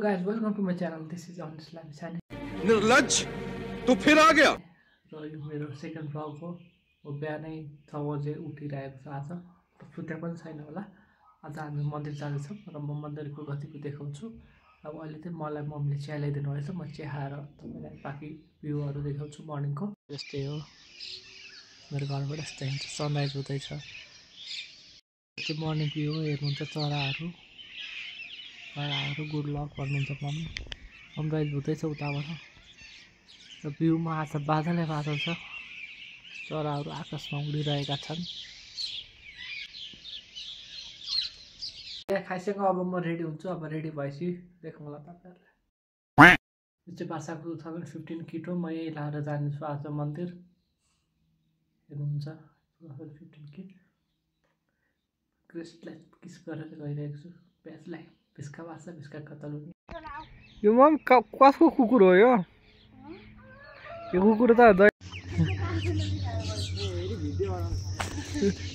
guys, welcome to my channel. This is Honest Lami Sani. निर्लज तो फिर आ गया र यो मेरो सेकेन्ड भ्लग हो बिहानै 6 बजे उठिरहेको छ आज सुते पनि छैन होला आज हामी मन्दिर जाँदैछौँ र म मन्दिरको गतिको देखाउँछु अब अहिले चाहिँ मलाई मम्मीले चिया ल्याइदिनु भएछ म चिया खाएर तपाईँलाई बाँकी भ्यूहरू देखाउँछु मर्निङको यस्तै हो मेरो घरबाट यस्तै हुन्छ सनराइज हुँदैछ त्यो मर्निङ भ्यू हेर्नुहुन्छ चराहरू गुड लक भन्नुहुन्छ मम्मी सनराइज हुँदैछ उताबाट र भ्यूमा आज बादलै बादल छ चराहरू आकाशमा उडिरहेका छन् खाइसकेको अब म रेडी हुन्छु अब रेडी भएपछि देखाउँला तपाईँहरूलाई यो चाहिँ भाषाको 2015 किट हो म यही लाएर जानेछु आज मन्दिर हेर्नुहुन्छ 2015 किट क्रिस्टलाई किस गरेर गइरहेको छु प्याजलाई भिस्का भाषा भिस्का कतल यो मम कसको कुकुर हो यो कुकुर त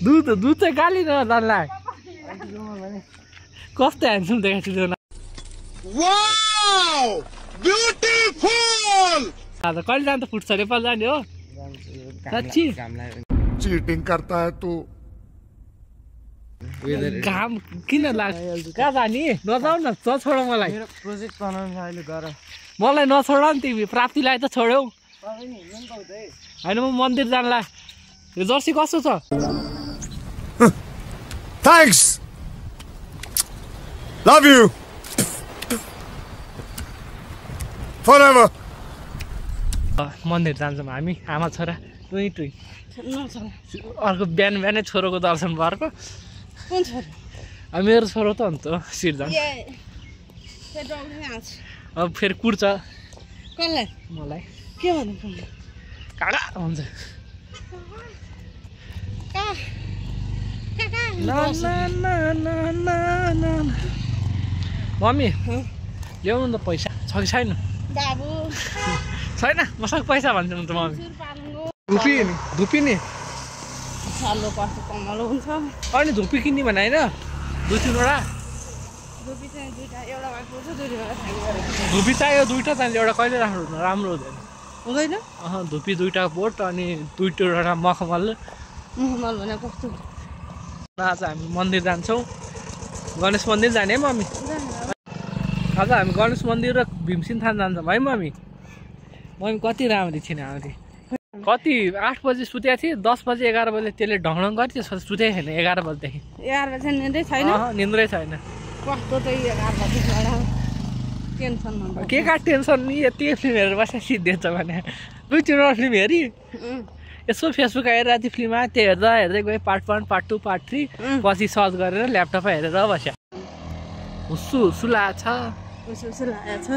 दुध चाहिँ गाली न दानलाई कस्तो ह्यान्डसम देखाएको छु वाओ ब्यूटीफुल आज कहिले जान्छ फुट्छ नेपाल जाने हो साच्ची चीटिंग करता है तू घाम किन लाग्छ कहाँ जाने नजाऊ न छोड मलाई प्रोजेक्ट बनाउनु छ अहिले गर मलाई नछोड नि तिमी प्राप्तिलाई त छोड्यौ होइन म मन्दिर जानला यो जर्सी कस्तो छ थैंक्स लव यू फॉरएवर मन्दिर जान्छौँ हामी आमा छोरा टुई टुई अर्को बिहान बिहानै छोरोको दर्शन भएको मेरो छोरो त अन्त सिर्जान अब फेरि कुर्छ मलाई के भन्नु काडा हुन्छ मम्मी ल्याउनु त पैसा छ कि छैन बाबु छैन मसँग पैसा भन्छ त मम्मी धुपी नि सालो कस्तो कमलो हुन्छ अनि धुपी किन्ने भने होइन 2-3वटा धुपी चाहिँ दुईटा एउटा भएको छ दुईटा खाइदियो धुपी चाहियो दुईटा चाहिन्छ एउटा कहिले राम्रो हुँदैन हुँदैन धुपी 2टा बोट अनि 2-2वटा मखमल मखमल भने कस्तो आज हामी मन्दिर जान्छौँ गणेश मन्दिर जाने है मम्मी आज हामी गणेश मन्दिर र भीमसेन थान जान्छौँ है मम्मी कति राम्ररी थिएन हामी कति 8 बजे सुतेको थिएँ 10 बजे 11 बजे त्यसले ढङढङ गर्थ्यो सुतेकै छैन 11 बजेदेखि 11 बजे निन्द्रै छैन निन्द्रै छैन कस्तो चाहिँ 11 बजे टेन्सन के का टेन्सन नि यति फिल्म हेरेर बसेर सिद्धिन्छ भने 2-3वटा फिल्म हेरी यसो फेसबुक आएर राति फिल्म आयो त्यो हेर्दै गएँ पार्ट 1 पार्ट 2 पार्ट 3 पछि सर्च गरेर ल्यापटपमा हेरेर बस्यो हुस्सु हुस्सु लागेको छ लागेको छ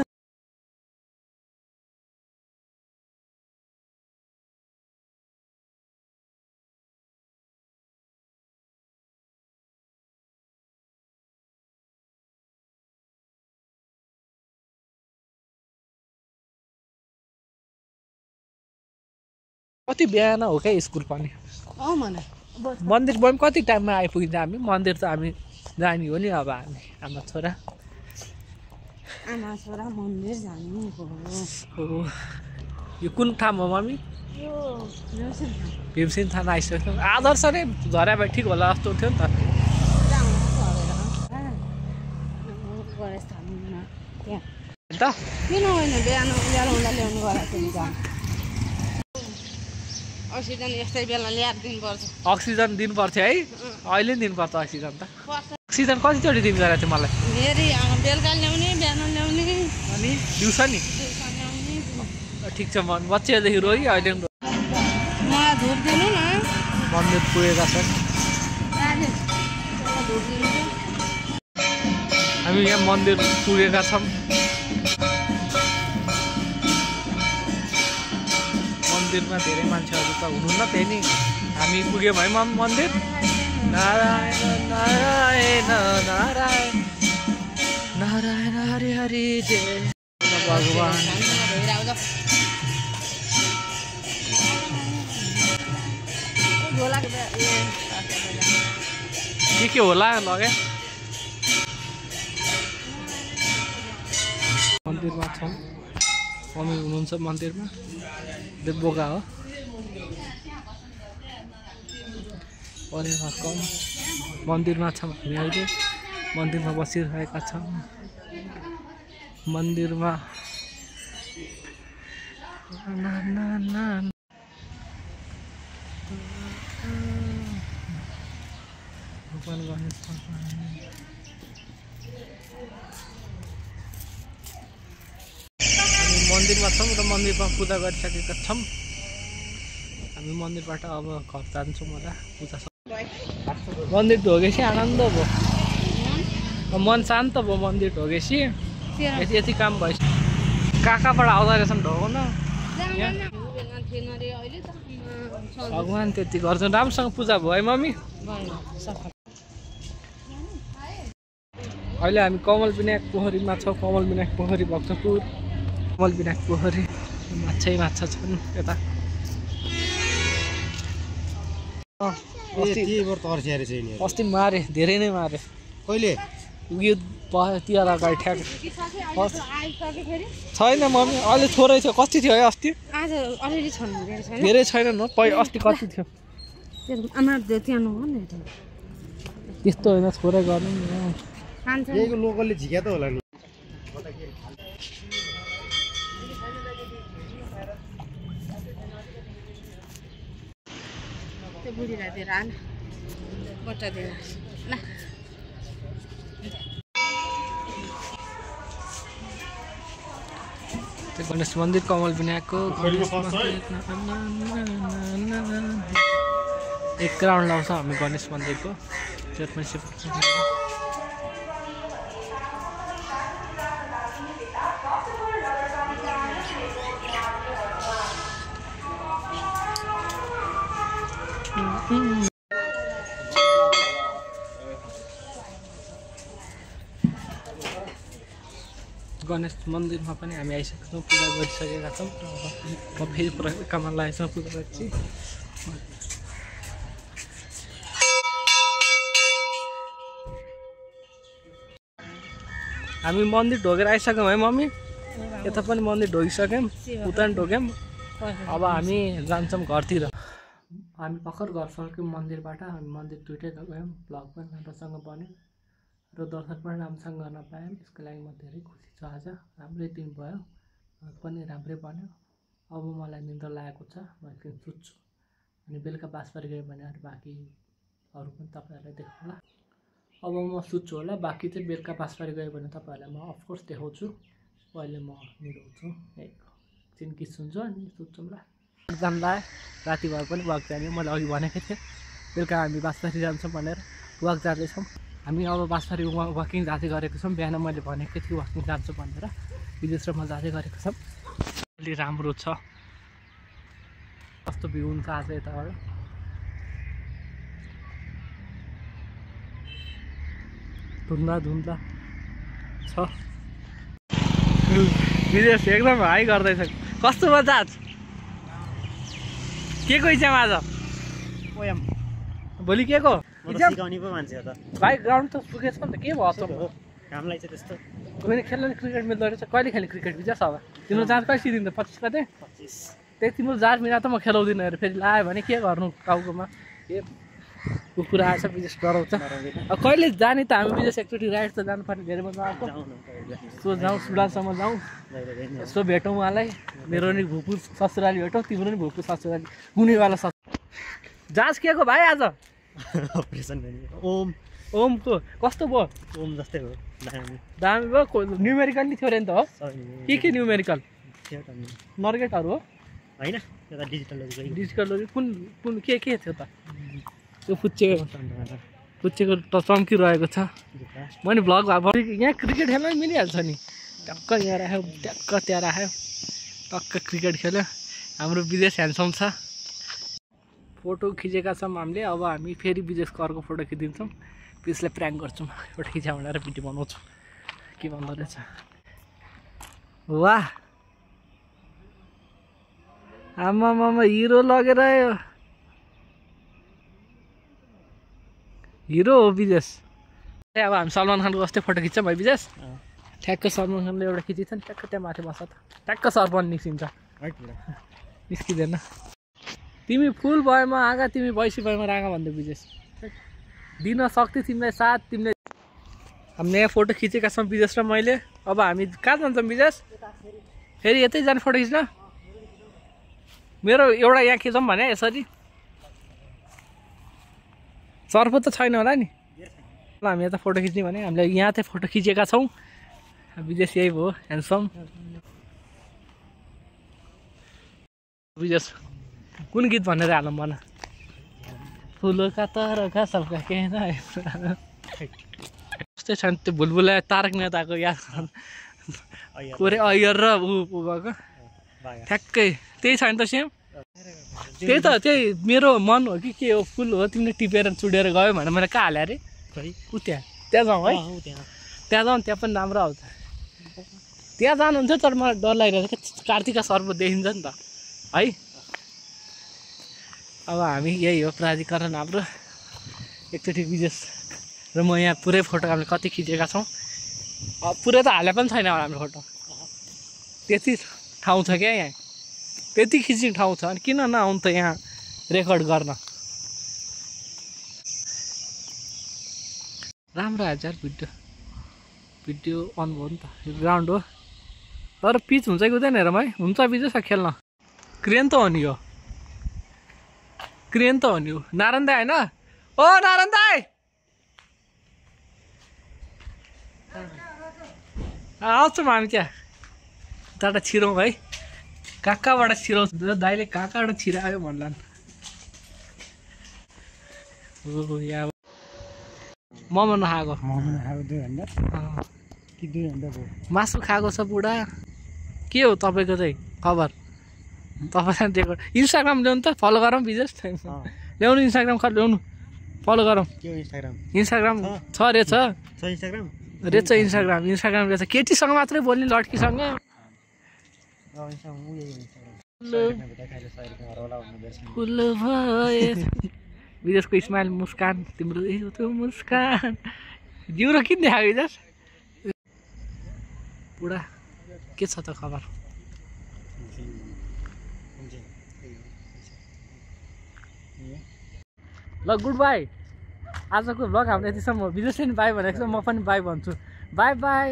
कति बिहान हो क्या स्कुल पनि मन्दिर पनि कति टाइममा आइपुगिन्छ हामी मन्दिर त हामी जाने हो नि अब हामी आमा छोरा मन्दिर जानु हो यो कुन ठाउँ हो मम्मी भीमसेन थान आइसक्यो आदर्श नै झरा भए ठिक होला जस्तो थियो नि त किन होइन बिहान उज्यालो हुँदा ल्याउनु गएको अक्सिजन यस्तै बेला ल्याएर दिनुपर्छ अक्सिजन दिनुपर्छ है अहिले नि दिनुपर्छ अक्सिजन त अक्सिजन कतिचोटि दिन गएको थियो मलाई बेलुका ल्याउने बिहान ल्याउने अनि दिउँसो नि ठिक छ बच्चैदेखि रोइ अहिले मलाई धुप दिनु न मन्दिर पुगेका छन् हामी यहाँ मन्दिर पुगेका छौँ मन्दिरमा धेरै मान्छेहरू त हुनुहुन्न त्यही नि हामी पुग्यौँ है मन्दिर नारायण नारायण नारायण नारायण हरि हरि जय भगवान् के होला लगे मन्दिरमा छौँ मम्मी हुनुहुन्छ मन्दिरमा बोका हो परे कम मन्दिरमा छौँ हामी अहिले मन्दिरमा बसिरहेका छौँ मन्दिरमा भगवान गणेश मन्दिरमा छौँ र मन्दिरमा पूजा गरिसकेका छौँ हामी मन्दिरबाट अब घर जान्छौँ होला पूजा मन्दिर ढोगेपछि आनन्द भयो मन शान्त भयो मन्दिर ढोगेपछि यति काम भएछ कहाँबाट आउँदो रहेछन् ढोग्न भगवान् त्यति गर्छन् राम्रोसँग पूजा भयो है मम्मी अहिले हामी कमल विनायक पोखरीमा छौँ कमल विनायक पोखरी भक्तपुर कमल विनायक पोखरी माछा छन् यता अस्ति मारे धेरै नै मारे कहिले यो तिहार अगाडि ठ्याक छैन मम्मी अहिले थोरै थियो कति थियो है अस्ति धेरै छैन न अस्ति कति थियो त्यस्तो होइन थोरै गर्नु यहीको लोकलले झिक्या त होला नि बुढीलाई दिएर आन बट्टा दिएर ल त्यो गणेश मन्दिर कमल विनायकको एक राउन्ड लाउँछ हामी गणेश मन्दिरको गणेश मन्दिरमा पनि हामी आइसकेका छौँ पूजा गरिसकेका छौँ म फेरि काममा लागेको छु पूजा गरेपछि हामी मन्दिर ढोगेर आइसक्यौँ है मम्मी यता पनि मन्दिर ढोगिसक्यौँ उता पनि ढोग्यौँ अब हामी जान्छौँ घरतिर हामी भर्खर घर फर्क्यौँ मन्दिरबाट हामी मन्दिर दुइटै गयौँ भ्लग पनि राम्रोसँग बन्यो र दर्शन पनि राम्रोसँग गर्न पायौँ यसको लागि म धेरै खुसी छु आज राम्रै दिन भयो पनि राम्रै बन्यो अब मलाई निद्रा लागेको छ म एकदिन सुत्छु अनि बेलुका बासबारी गयो भने अरू बाँकी अरू पनि तपाईँहरूलाई देखाउँला अब म सुत्छु होला बाँकी चाहिँ बेलुका बासबारी गयो भने तपाईँहरूलाई म अफकोर्स देखाउँछु अहिले म निदाउँछु एकछिन गीत सुन्छु अनि सुत्छौँ ल जान्ला राति भए पनि वाक जाने मैले अघि भनेको थिएँ बेलुका हामी बासबारी जान्छौँ भनेर वाक जाँदैछौँ हामी अब बासबारी वाकिङ जाँदै गरेको छौँ बिहान मैले भनेको थिएँ वाकिङ जान्छु भनेर विदेश र म जाँदै गरेको छौँ अलि राम्रो छ कस्तो भ्यू हुन्छ आज यताबाट धुन्दा छ विदेश एकदम हाई गर्दैछ कस्तो मजा के को इच्छामा आज भोलि के को भाइ ग्राउन्ड त पुगेछ नि त के भयो त कामलाई चाहिँ त्यस्तो कोही खेल्न क्रिकेट मिल्दो रहेछ कहिले खेल्ने क्रिकेट बिचास अब तिम्रो जाँच कहिले सिदिन्छ 25 गते 25 त्यही तिम्रो जाँच मिला त म खेलाउँदिनँ अरे फेरि लायो भने के गर्नु टाउकोमा ए कुकुर आएछ विदेश डराउँछ अब कहिले जाने त हामी विदेश एकचोटि राइड त जानुपर्ने धेरै मजा आएको सो जाउँ सुडानसम्म जाउँ यसो भेटौँ उहाँलाई मेरो नि भुपु ससुराली भेटौँ तिम्रो नि भुपु ससुराली गुनीवाला जाँच के को भाइ आज अपरेसन ओमको कस्तो भयो ओम जस्तै हो दामी भयो न्युमेरिकल नि थियो अरे नि त हो के न्युमेरिकल नर्गेटहरू हो होइन त्यो डिजिटल कुन के थियो त त्यो पुच्चेको त चम्किरहेको छ मैले भ्लग भयो यहाँ क्रिकेट खेल्न मिलिहाल्छ नि टक्क यहाँ राख्यो ट्याक्क त्यहाँ राख्यो टक्क क्रिकेट खेल्यो हाम्रो विदेश ह्यान्डसम छ फोटो खिचेका छौँ हामीले अब हामी फेरि विदेशको अर्को फोटो खिचिदिन्छौँ त्यसलाई प्र्याङ्क गर्छौँ फोटो खिचा भनेर भिडियो बनाउँछौँ के भन्दो रहेछ वाह आमा हिरो लगेर आयो हिरो हो विदेश अब हामी सलमान खानको जस्तै फोटो खिच्छौँ भाइ विदेश ठ्याक्क सरमनले एउटा खिचेको छ नि ठ्याक्क त्यहाँ माथि बस्छ त ठ्याक्क सरपन निस्किन्छ निस्किँदैन तिमी फुल भएमा आगा तिमी बैसी भएमा रागा भन्दै विजेश दिन सक्थ्यो तिमीलाई साथ तिमीले हामीले यहाँ फोटो खिचेका छौँ विजेश र मैले अब हामी कहाँ जान्छौँ विजेश फेरि यतै जाने फोटो खिच्न मेरो एउटा यहाँ खिचौँ भने यसरी सर्प त छैन होला नि ल हामी यता फोटो खिच्ने भने हामीले यहाँ चाहिँ फोटो खिचेका छौँ विदेश यही भयो ह्यान्डसम विदेश कुन गीत भनेर हालौँ भन फुलका तरका सबका के जस्तै छ नि त्यो भुलभुला तारक नेताको याद कोरे अयर र ऊ भएको ठ्याक्कै त्यही छ नि त सेम त्यही त त्यही मेरो मन हो कि के हो फुल हो तिमीले टिपेर चुडेर गयो भनेर मैले कहाँ हालेँ अरे ऊ त्यहाँ जाउँ है त्यहाँ जाउँ त्यहाँ पनि राम्रो आउँछ त्यहाँ जानुहुन्थ्यो तर मलाई डर लागिरहेको छ कार्तिका सर्प देखिन्छ नि त है अब हामी यही हो प्राधिकरण हाम्रो एकचोटि विदेश र म यहाँ पुरै फोटो हामीले कति खिचेका छौँ पुरै त हाले पनि छैन हाम्रो फोटो त्यति ठाउँ छ क्या यहाँ त्यति खिच्ने ठाउँ छ अनि किन नआउनु त यहाँ रेकर्ड गर्न राम्रो आएछ यार भिडियो अन भयो नि त यो ग्राउन्ड हो तर पिच हुन्छ कि हुँदैन हेरौँ है हुन्छ बिच खेल्न क्रेन त हो नि यो क्रेन त हो नि यो नारायण दाई होइन ओ नारायण दाई आउँछौँ हामी क्या उताबाट छिरौँ है कहाँबाट छिराउँछ दाइले कहाँबाट छिरायो भन्ला ओ यहाँ मोमो नखाएको मासु खाएको छ बुढा के हो तपाईँको चाहिँ खबर तपाईँलाई दिएको इन्स्टाग्राम ल्याउनु त फलो गरौँ विजेश ल्याउनु इन्स्टाग्राम ल्याउनु फलो गरौँ इन्स्टाग्राम छ रहेछ इन्स्टाग्राम रहेछ केटीसँग मात्रै बोल्ने लड्कीसँग विदेशको स्माइल मुस्कान तिम्रो त्यो मुस्कान जिउरो किन देखायो विदेश बुढा के छ त खबर ल गुड बाई आजको भ्लग हाम्रो यतिसम्म विदेशले नि बाई भनेको छ म पनि बाई भन्छु बाई बाई